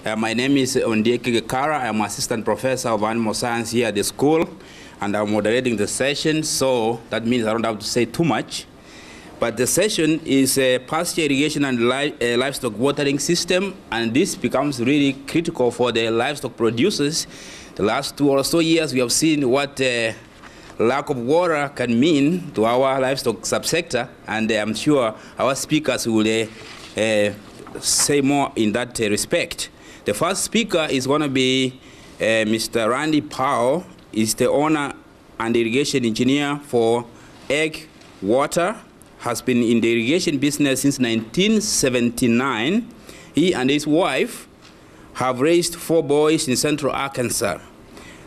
My name is Kefka. I'm assistant professor of animal science here at the school, and I'm moderating the session, so that means I don't have to say too much. But the session is a pasture irrigation and livestock watering system, and this becomes really critical for the livestock producers. The last 2 or so years, we have seen what lack of water can mean to our livestock subsector, and I'm sure our speakers will say more in that respect. The first speaker is going to be Mr. Randy Powell. He's the owner and irrigation engineer for Egg Water. Has been in the irrigation business since 1979. He and his wife have raised 4 boys in central Arkansas.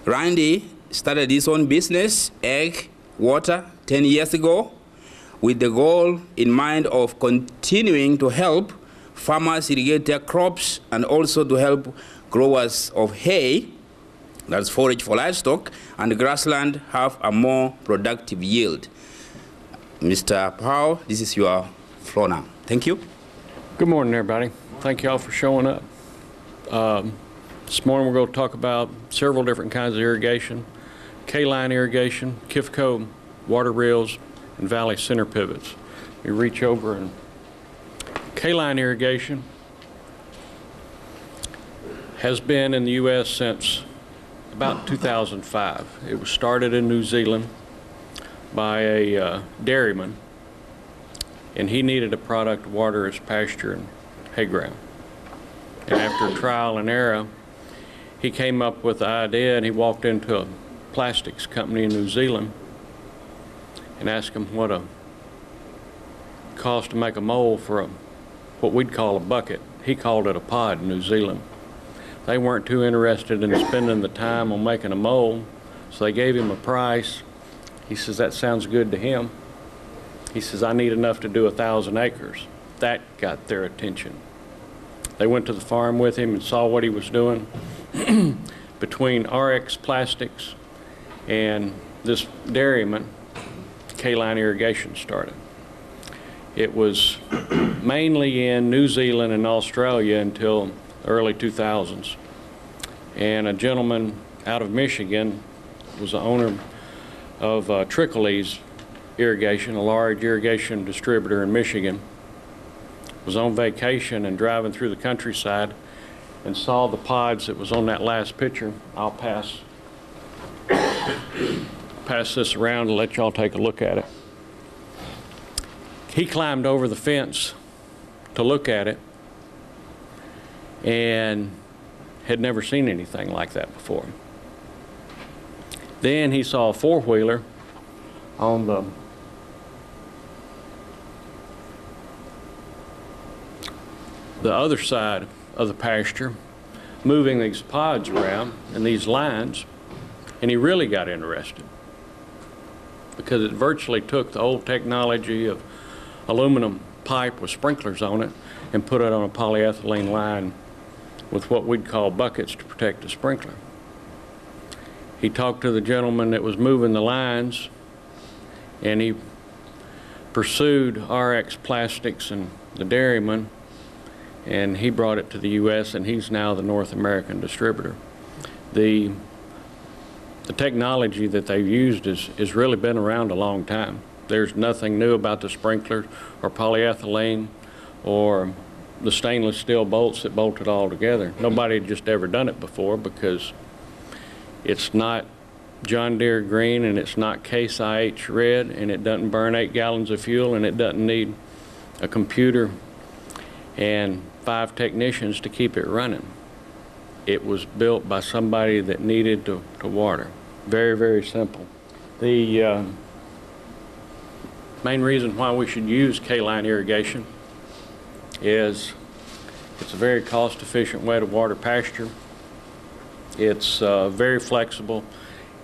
Randy started his own business, Egg Water, 10 years ago, with the goal in mind of continuing to help farmers irrigate their crops and also to help growers of hay, that's forage for livestock, and grassland have a more productive yield. Mr. Powell, this is your floor now. Thank you. Good morning, everybody. Thank you all for showing up. This morning we're going to talk about several different kinds of irrigation: K-line irrigation, Kefka Waterwheels, and valley center pivots. You reach over, and K-line irrigation has been in the U.S. since about 2005. It was started in New Zealand by a dairyman, and he needed a product to water his pasture and hay ground. And after trial and error, he came up with the idea, and he walked into a plastics company in New Zealand and asked them what it cost to make a mold for what we'd call a bucket. He called it a pod in New Zealand. They weren't too interested in spending the time on making a mold, so they gave him a price. He says that sounds good to him. He says, I need enough to do 1,000 acres. That got their attention. They went to the farm with him and saw what he was doing. Between RX Plastics and this dairyman, K-line irrigation started. It was mainly in New Zealand and Australia until the early 2000s. And a gentleman out of Michigan was the owner of Trickleys Irrigation, a large irrigation distributor in Michigan, was on vacation and driving through the countryside and saw the pods that was on that last picture. I'll pass this around and let y'all take a look at it. He climbed over the fence to look at it and had never seen anything like that before. Then he saw a 4-wheeler on the other side of the pasture, moving these pods around and these lines, and he really got interested because it virtually took the old technology of aluminum pipe with sprinklers on it and put it on a polyethylene line with what we'd call buckets to protect the sprinkler. He talked to the gentleman that was moving the lines, and he pursued RX Plastics and the dairyman, and he brought it to the U.S., and he's now the North American distributor. The technology that they've used has really been around a long time. There's nothing new about the sprinklers or polyethylene or the stainless steel bolts that bolt it all together. Nobody had just ever done it before because it's not John Deere green, and it's not Case IH red, and it doesn't burn 8 gallons of fuel, and it doesn't need a computer and 5 technicians to keep it running. It was built by somebody that needed to water. Very, very simple. The main reason why we should use K-line irrigation is it's a very cost-efficient way to water pasture. It's very flexible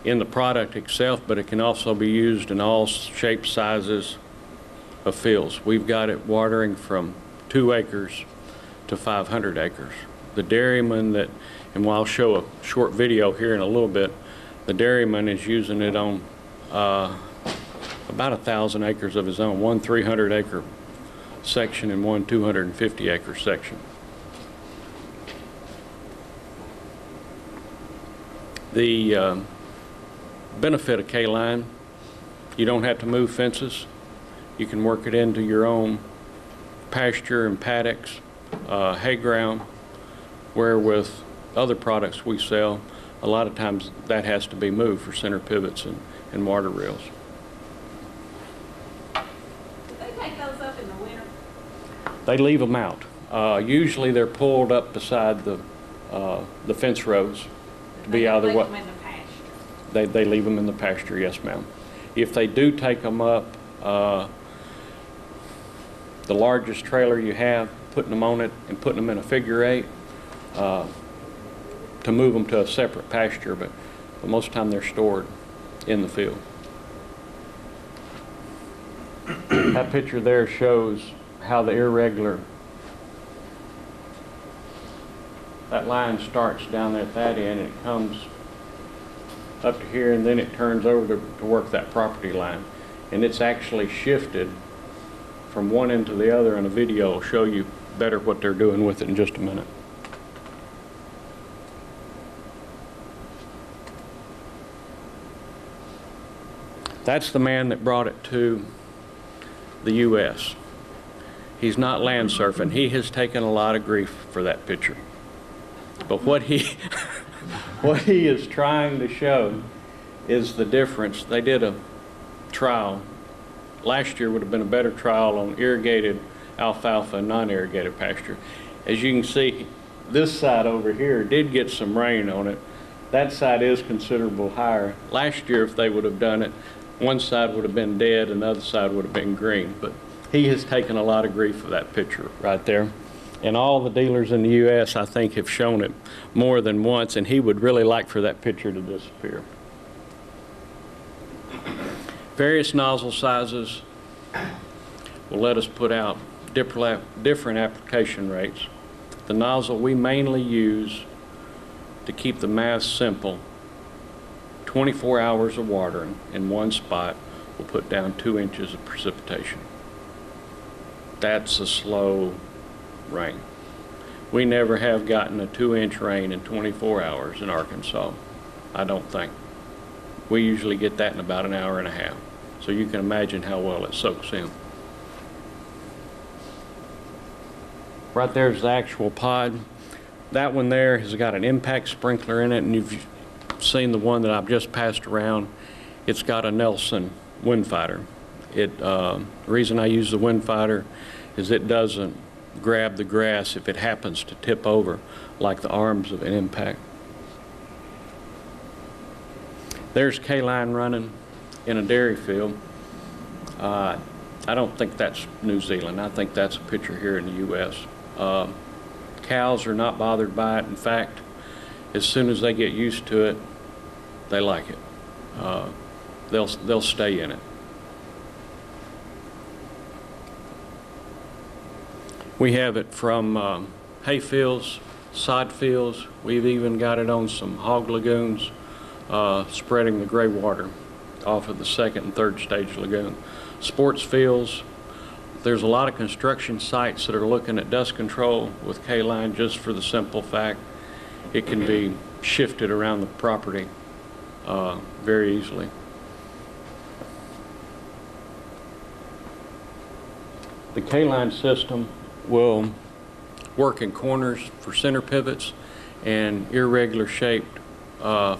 in the product itself, but it can also be used in all shapes, sizes of fields. We've got it watering from 2 acres to 500 acres. The dairyman that, and I'll show a short video here in a little bit, the dairyman is using it on about 1,000 acres of his own, one 300-acre section and one 250-acre section. The benefit of K-line, you don't have to move fences. You can work it into your own pasture and paddocks, hay ground, where with other products we sell, a lot of times that has to be moved for center pivots and water reels. Do they take those up in the winter? They leave them out. Usually they're pulled up beside the fence rows to be out of the way. They leave them in the pasture? They leave them in the pasture, yes, ma'am. If they do take them up, the largest trailer you have, putting them on it and putting them in a figure eight to move them to a separate pasture, but most of the time they're stored in the field. That picture there shows how the irregular, that line starts down there at that end and it comes up to here and then it turns over to work that property line. And it's actually shifted from one end to the other, and a video will show you better what they're doing with it in just a minute. That's the man that brought it to the U.S. He's not land surfing. He has taken a lot of grief for that picture. But what he is trying to show is the difference. They did a trial. Last year would have been a better trial on irrigated alfalfa and non-irrigated pasture. As you can see, this side over here did get some rain on it. That side is considerable higher. Last year, if they would have done it, one side would have been dead and the other side would have been green. But he has taken a lot of grief for that picture right there. And all the dealers in the U.S., I think, have shown it more than once, and he would really like for that picture to disappear. Various nozzle sizes will let us put out different application rates. The nozzle we mainly use to keep the math simple, 24 hours of watering in one spot will put down 2 inches of precipitation. That's a slow rain. We never have gotten a 2-inch rain in 24 hours in Arkansas, I don't think. We usually get that in about an hour and a half. So you can imagine how well it soaks in. Right there's the actual pod. That one there has got an impact sprinkler in it, and you've seen the one that I've just passed around. It's got a Nelson wind fighter. The reason I use the wind fighter is it doesn't grab the grass if it happens to tip over like the arms of an impact. There's K-line running in a dairy field. I don't think that's New Zealand. I think that's a picture here in the U.S. Cows are not bothered by it. In fact, as soon as they get used to it, they like it. They'll stay in it. We have it from hay fields, sod fields. We've even got it on some hog lagoons, spreading the gray water off of the second and third stage lagoon. Sports fields. There's a lot of construction sites that are looking at dust control with K-line just for the simple fact it can be shifted around the property very easily. The K-line system will work in corners for center pivots and irregular shaped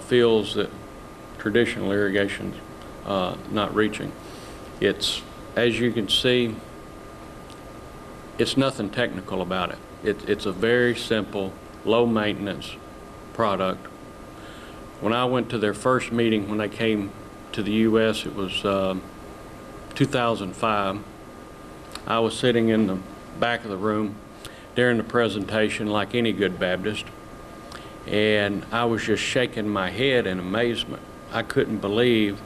fields that traditional irrigation's not reaching. It's, as you can see, it's nothing technical about it. It's a very simple, low maintenance product. When I went to their first meeting when they came to the U.S., it was 2005. I was sitting in the back of the room during the presentation like any good Baptist, and I was just shaking my head in amazement. I couldn't believe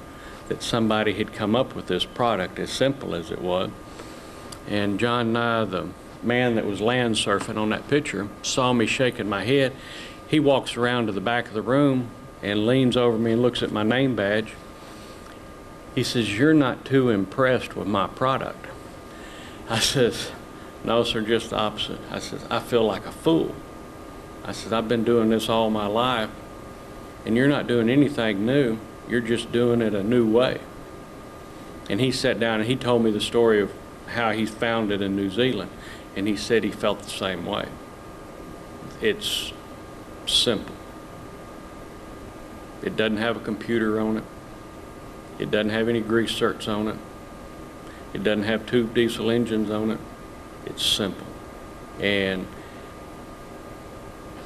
that somebody had come up with this product as simple as it was. And John Nye, the man that was land surfing on that picture, saw me shaking my head. He walks around to the back of the room and leans over me and looks at my name badge. He says, "You're not too impressed with my product." I says, "No, sir, just the opposite." I says, "I feel like a fool." I says, "I've been doing this all my life, and you're not doing anything new, you're just doing it a new way. And he sat down and he told me the story of how he found it in New Zealand, and he said he felt the same way. It's simple. It doesn't have a computer on it. It doesn't have any grease zerks on it. It doesn't have two diesel engines on it. It's simple. And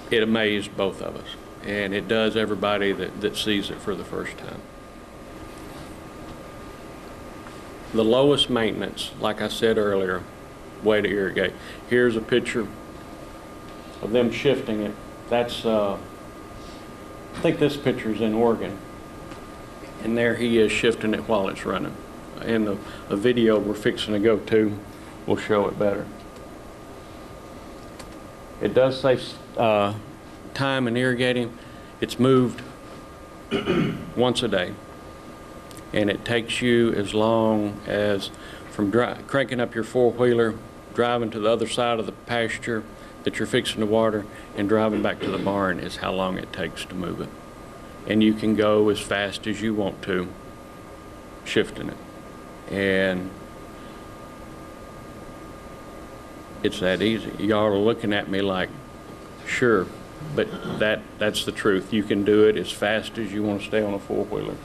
it amazed both of us. And it does everybody that sees it for the first time. The lowest maintenance, like I said earlier, way to irrigate. Here's a picture of them shifting it. That's, I think this picture's in Oregon. And there he is shifting it while it's running. And the video we're fixing to go to will show it better. It does save time in irrigating. It's moved once a day. And it takes you as long as from cranking up your four-wheeler, driving to the other side of the pasture that you're fixing to water, and driving back to the barn is how long it takes to move it. And you can go as fast as you want to, shifting it. And it's that easy. Y'all are looking at me like, sure, but that's the truth. You can do it as fast as you want to stay on a four-wheeler.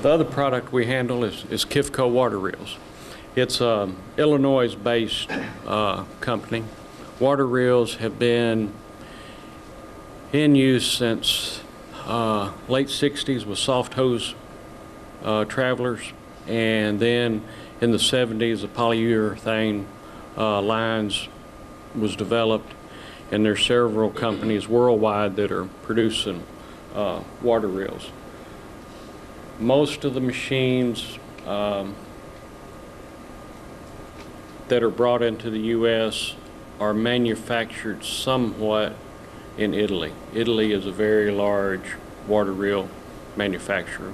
The other product we handle is Kefka Waterwheels. It's an Illinois-based company. Waterwheels have been in use since late 60s with soft hose travelers, and then in the 70s the polyurethane lines was developed, and there's several companies worldwide that are producing water reels. Most of the machines that are brought into the U.S. are manufactured somewhat in Italy. Italy is a very large water reel manufacturer.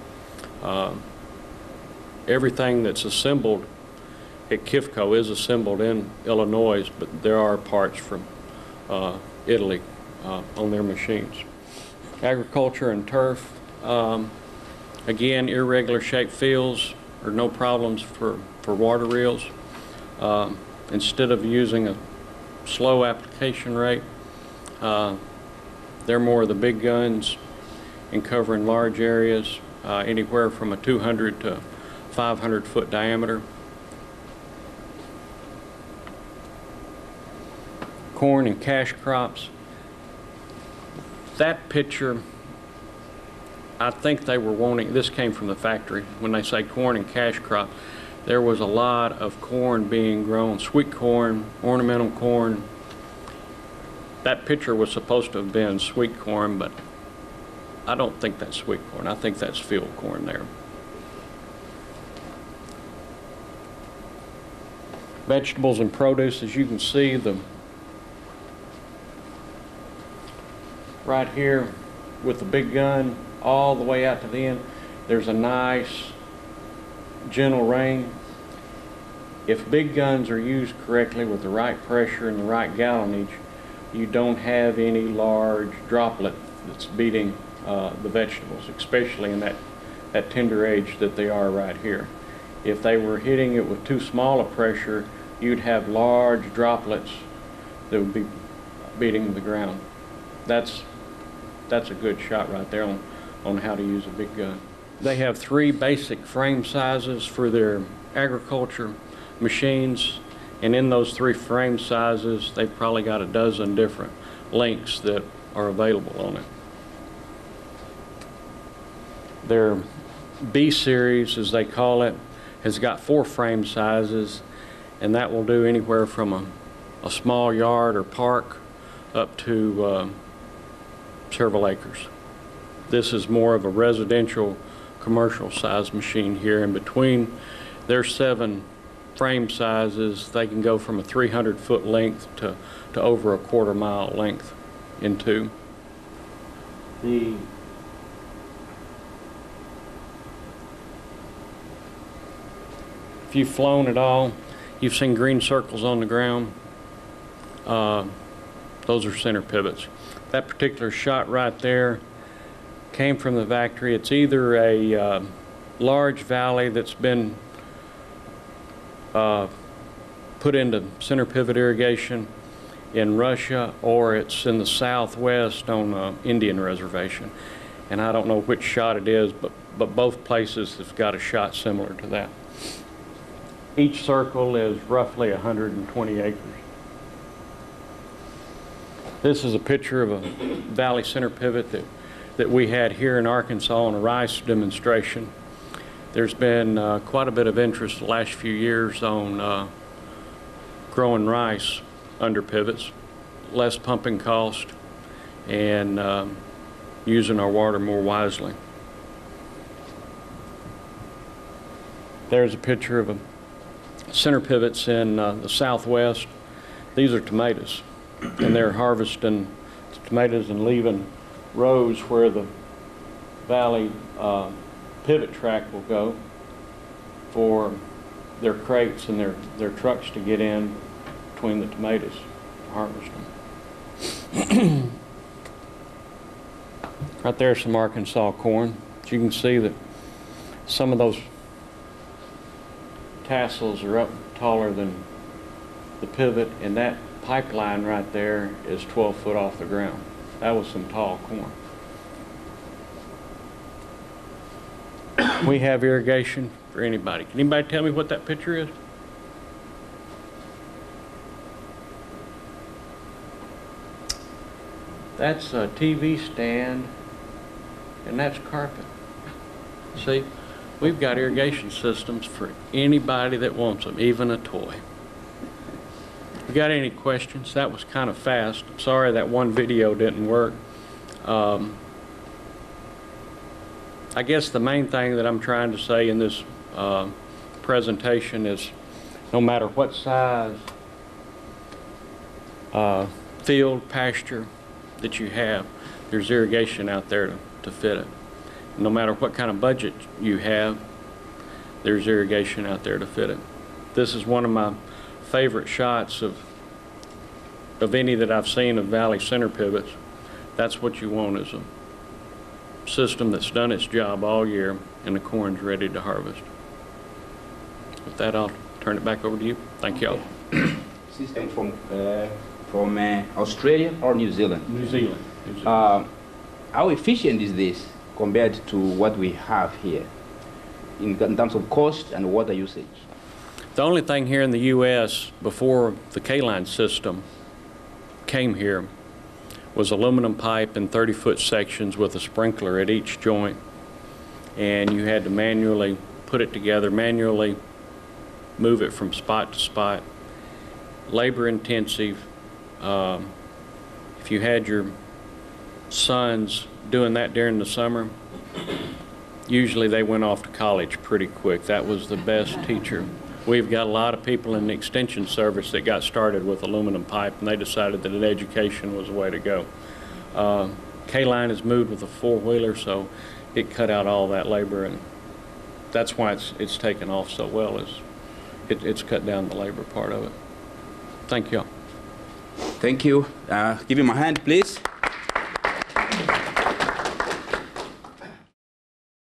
Everything that's assembled at Kefka is assembled in Illinois, but there are parts from Italy on their machines. Agriculture and turf. Again, irregular shaped fields are no problems for water reels. Instead of using a slow application rate, they're more of the big guns in covering large areas, anywhere from a 200 to 500 foot diameter. Corn and cash crops. That picture, I think they were wanting, this came from the factory, when they say corn and cash crop, there was a lot of corn being grown, sweet corn, ornamental corn. That picture was supposed to have been sweet corn, but I don't think that's sweet corn. I think that's field corn there. Vegetables and produce, as you can see, right here with the big gun all the way out to the end, there's a nice gentle rain. If big guns are used correctly with the right pressure and the right gallonage, you don't have any large droplet that's beating the vegetables, especially in that tender age that they are right here. If they were hitting it with too small a pressure, you'd have large droplets that would be beating the ground. That's a good shot right there on how to use a big gun. They have 3 basic frame sizes for their agriculture machines, and in those 3 frame sizes, they've probably got a dozen different lengths that are available on it. Their B series, as they call it, has got 4 frame sizes, and that will do anywhere from a small yard or park up to several acres. This is more of a residential, commercial size machine here. In between their 7 frame sizes, they can go from a 300 foot length to over a quarter mile length in 2. If you've flown at all, you've seen green circles on the ground. Those are center pivots. That particular shot right there came from the factory. It's either a large valley that's been put into center pivot irrigation in Russia, or it's in the southwest on Indian reservation. And I don't know which shot it is, but both places have got a shot similar to that. Each circle is roughly 120 acres. This is a picture of a valley center pivot that we had here in Arkansas on a rice demonstration. There's been quite a bit of interest the last few years on growing rice under pivots, less pumping cost, and using our water more wisely. There's a picture of a center pivots in the southwest. These are tomatoes, and they're harvesting tomatoes and leaving rows where the valley pivot track will go for their crates and their trucks to get in between the tomatoes to harvest them. Right there's some Arkansas corn. As you can see that some of those tassels are up taller than the pivot, and that pipeline right there is 12 foot off the ground. That was some tall corn. We have irrigation for anybody. Can anybody tell me what that picture is? That's a TV stand, and that's carpet. See, we've got irrigation systems for anybody that wants them, even a toy. You got any questions? That was kind of fast. I'm sorry that one video didn't work. I guess the main thing that I'm trying to say in this presentation is no matter what size field, pasture that you have, there's irrigation out there to fit it. No matter what kind of budget you have, there's irrigation out there to fit it. This is one of my favorite shots of any that I've seen of valley center pivots. That's what you want, is a system that's done its job all year and the corn's ready to harvest. With that, I'll turn it back over to you. Thank y'all. System from Australia or New Zealand? New Zealand. How efficient is this compared to what we have here in terms of cost and water usage? The only thing here in the U.S. before the K-line system came here was aluminum pipe in 30-foot sections with a sprinkler at each joint, and you had to manually put it together, manually move it from spot to spot. Labor intensive. If you had your sons doing that during the summer, usually they went off to college pretty quick. That was the best teacher. We've got a lot of people in the extension service that got started with aluminum pipe, and they decided that an education was the way to go. K-line has moved with a four-wheeler, so it cut out all that labor, and that's why it's taken off so well. It's cut down the labor part of it. Thank you. Thank you. Give him a hand, please.